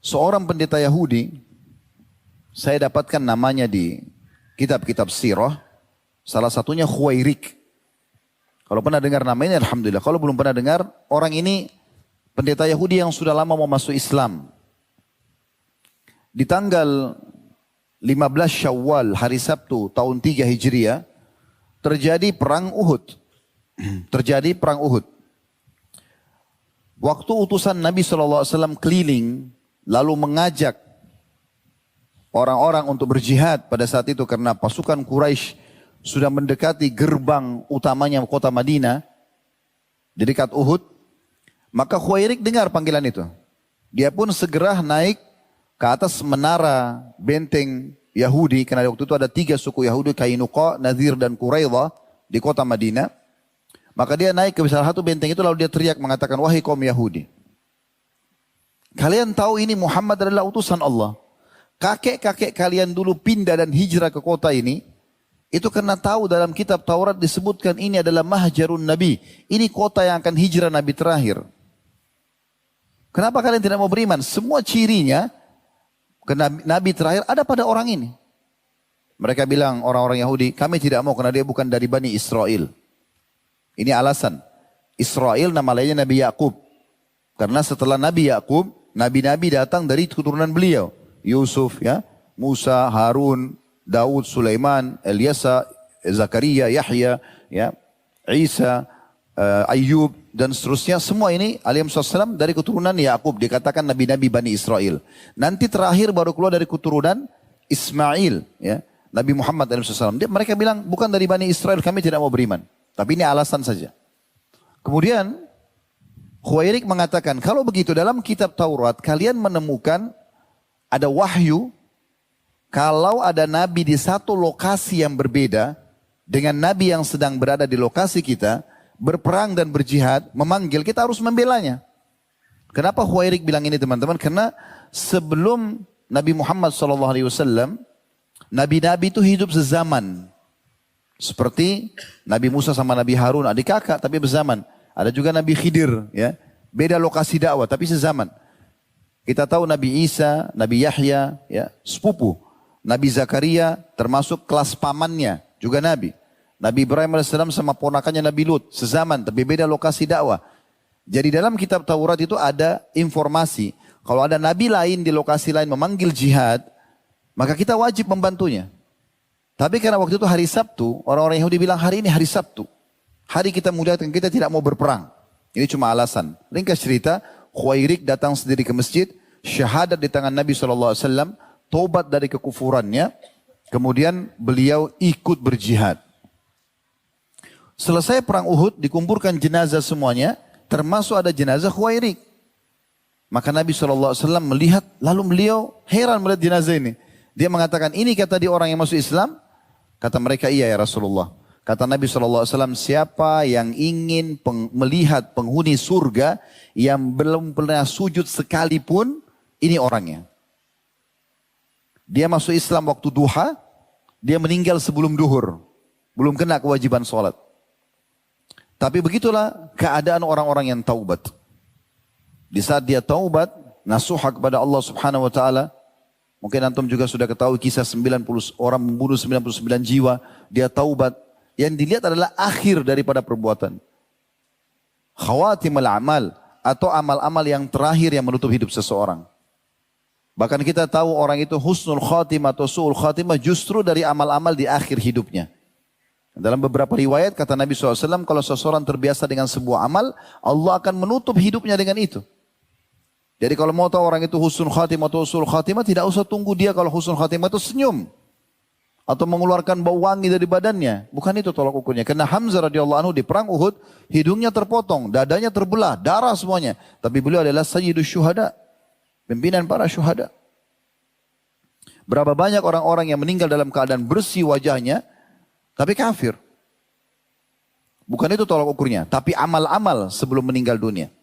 Seorang pendeta Yahudi, saya dapatkan namanya di kitab-kitab sirah, salah satunya Khuwairik. Kalau pernah dengar namanya, alhamdulillah. Kalau belum pernah dengar, orang ini pendeta Yahudi yang sudah lama mau masuk Islam. Di tanggal 15 Syawal, hari Sabtu, tahun 3 Hijriah, terjadi perang Uhud. Waktu utusan Nabi SAW keliling, lalu mengajak orang-orang untuk berjihad pada saat itu karena pasukan Quraisy sudah mendekati gerbang utamanya kota Madinah di dekat Uhud, maka Khuwairik dengar panggilan itu. Dia pun segera naik ke atas menara benteng Yahudi, karena waktu itu ada 3 suku Yahudi, Kainuqa, Nadir dan Quraidah di kota Madinah. Maka dia naik ke salah satu benteng itu lalu dia teriak mengatakan, wahai kaum Yahudi, kalian tahu ini Muhammad adalah utusan Allah. Kakek-kakek kalian dulu pindah dan hijrah ke kota ini, itu karena tahu dalam kitab Taurat disebutkan ini adalah mahjarun Nabi. Ini kota yang akan hijrah Nabi terakhir. Kenapa kalian tidak mau beriman? Semua cirinya ke Nabi terakhir ada pada orang ini. Mereka bilang orang-orang Yahudi, kami tidak mau karena dia bukan dari Bani Israel. Ini alasan. Israel nama lainnya Nabi Yakub. Karena setelah Nabi Yakub, nabi-nabi datang dari keturunan beliau. Yusuf, ya, Musa, Harun, Daud, Sulaiman, Ilyasa, Zakaria, Yahya, ya, Isa, Ayub dan seterusnya. Semua ini alaihissalam dari keturunan Yakub, dikatakan nabi-nabi Bani Israel. Nanti terakhir baru keluar dari keturunan Ismail, ya, Nabi Muhammad alaihissalam. Mereka bilang bukan dari Bani Israel, kami tidak mau beriman. Tapi ini alasan saja. Kemudian Khuwairik mengatakan, kalau begitu dalam kitab Taurat kalian menemukan ada wahyu kalau ada nabi di satu lokasi yang berbeda dengan nabi yang sedang berada di lokasi kita, berperang dan berjihad, memanggil, kita harus membelanya. Kenapa Khuwairik bilang ini teman-teman? Karena sebelum Nabi Muhammad SAW, nabi-nabi itu hidup sezaman. Seperti Nabi Musa sama Nabi Harun, adik kakak tapi berzaman. Ada juga Nabi Khidir, ya, beda lokasi dakwah tapi sezaman. Kita tahu Nabi Isa, Nabi Yahya, ya, sepupu. Nabi Zakaria termasuk kelas pamannya, juga Nabi. Nabi Ibrahim AS sama ponakannya Nabi Lut, sezaman tapi beda lokasi dakwah. Jadi dalam kitab Taurat itu ada informasi, kalau ada Nabi lain di lokasi lain memanggil jihad, maka kita wajib membantunya. Tapi karena waktu itu hari Sabtu, orang-orang Yahudi bilang hari ini hari Sabtu. Hari kita muliakan, kita tidak mau berperang. Ini cuma alasan. Ringkas cerita, Khuwairik datang sendiri ke masjid, syahadat di tangan Nabi SAW, tobat dari kekufurannya, kemudian beliau ikut berjihad. Selesai perang Uhud, dikumpulkan jenazah semuanya, termasuk ada jenazah Khuwairik. Maka Nabi SAW melihat, lalu beliau heran melihat jenazah ini. Dia mengatakan, ini kata dia orang yang masuk Islam? Kata mereka, iya ya Rasulullah. Kata Nabi SAW, siapa yang ingin melihat penghuni surga yang belum pernah sujud sekalipun, ini orangnya. Dia masuk Islam waktu duha, dia meninggal sebelum duhur. Belum kena kewajiban sholat. Tapi begitulah keadaan orang-orang yang taubat. Di saat dia taubat, nasuha kepada Allah Subhanahu Wa Taala. Mungkin antum juga sudah ketahui kisah 90 orang membunuh 99 jiwa. Dia taubat. Yang dilihat adalah akhir daripada perbuatan. Khawatimul amal. Atau amal-amal yang terakhir yang menutup hidup seseorang. Bahkan kita tahu orang itu husnul khatimah atau su'ul khatimah justru dari amal-amal di akhir hidupnya. Dalam beberapa riwayat kata Nabi SAW, kalau seseorang terbiasa dengan sebuah amal, Allah akan menutup hidupnya dengan itu. Jadi kalau mau tahu orang itu husnul khatimah atau su'ul khatimah, tidak usah tunggu dia kalau husnul khatimah itu senyum. Atau mengeluarkan bau wangi dari badannya. Bukan itu tolak ukurnya. Karena Hamzah radhiyallahu anhu di perang Uhud, hidungnya terpotong, dadanya terbelah, darah semuanya. Tapi beliau adalah sayyidus syuhada. Pimpinan para syuhada. Berapa banyak orang-orang yang meninggal dalam keadaan bersih wajahnya, tapi kafir. Bukan itu tolak ukurnya. Tapi amal-amal sebelum meninggal dunia.